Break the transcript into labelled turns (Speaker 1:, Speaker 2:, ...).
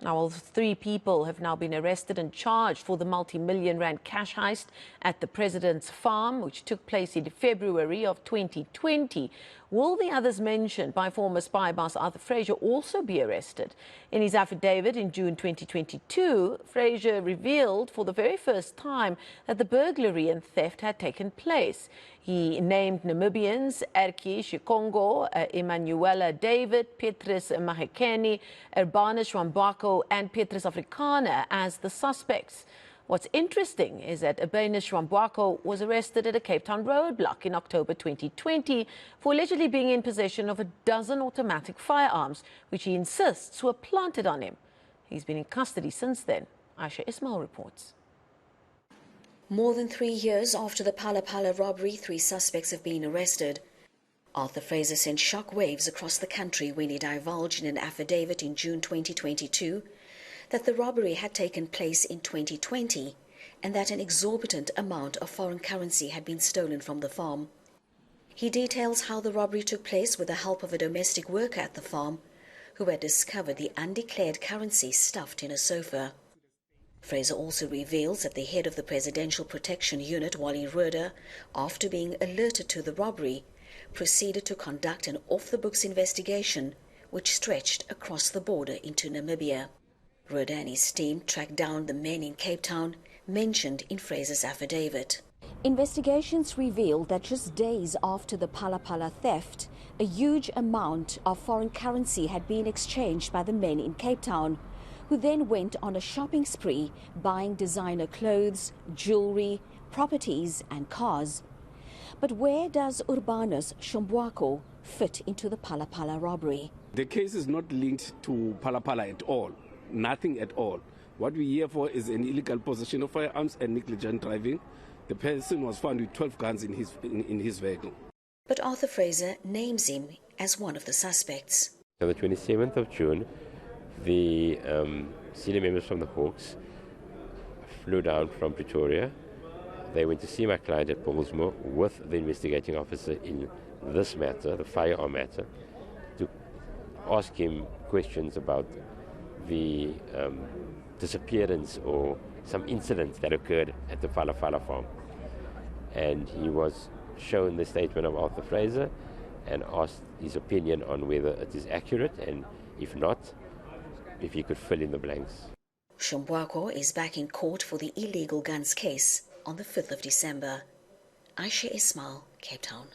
Speaker 1: Now, all three people have now been arrested and charged for the multi-million rand cash heist at the president's farm, which took place in February of 2020. Will the others mentioned by former spy boss Arthur Fraser also be arrested? In his affidavit in June 2022, Fraser revealed for the very first time that the burglary and theft had taken place. He named Namibians Erki Shikongo, Emanuela David, Petrus Mahekeni, Urbanus Rwambako and Petrus Afrikaner as the suspects. What's interesting is that Urbanus Rwambako was arrested at a Cape Town roadblock in October 2020 for allegedly being in possession of a dozen automatic firearms, which he insists were planted on him. He's been in custody since then. Ayesha Ismail reports.
Speaker 2: More than 3 years after the Phala Phala robbery, 3 suspects have been arrested. Arthur Fraser sent shockwaves across the country when he divulged in an affidavit in June 2022 that the robbery had taken place in 2020 and that an exorbitant amount of foreign currency had been stolen from the farm. He details how the robbery took place with the help of a domestic worker at the farm who had discovered the undeclared currency stuffed in a sofa. Fraser also reveals that the head of the Presidential Protection Unit, Wally Roeder, after being alerted to the robbery, proceeded to conduct an off-the-books investigation which stretched across the border into Namibia. Roeder and his team tracked down the men in Cape Town mentioned in Fraser's affidavit. Investigations revealed that just days after the Phala Phala theft, a huge amount of foreign currency had been exchanged by the men in Cape Town, who then went on a shopping spree, buying designer clothes, jewelry, properties and cars. But where does Urbanus Rwambako fit into the Phala Phala robbery?
Speaker 3: The case is not linked to Phala Phala at all, nothing at all. What we hear for is an illegal possession of firearms and negligent driving. The person was found with 12 guns in his vehicle. But
Speaker 2: Arthur Fraser names him as one of the suspects.
Speaker 4: On the 27th of June, the senior members from the Hawks flew down from Pretoria. They went to see my client at Paulsmoor with the investigating officer in this matter, the firearm matter, to ask him questions about the disappearance or some incidents that occurred at the Phala Phala farm. And he was shown the statement of Arthur Fraser and asked his opinion on whether it is accurate, and if not, if he could fill in the blanks.
Speaker 2: Rwambako is back in court for the illegal guns case on the 5th of December. Ayesha Ismail, Cape Town.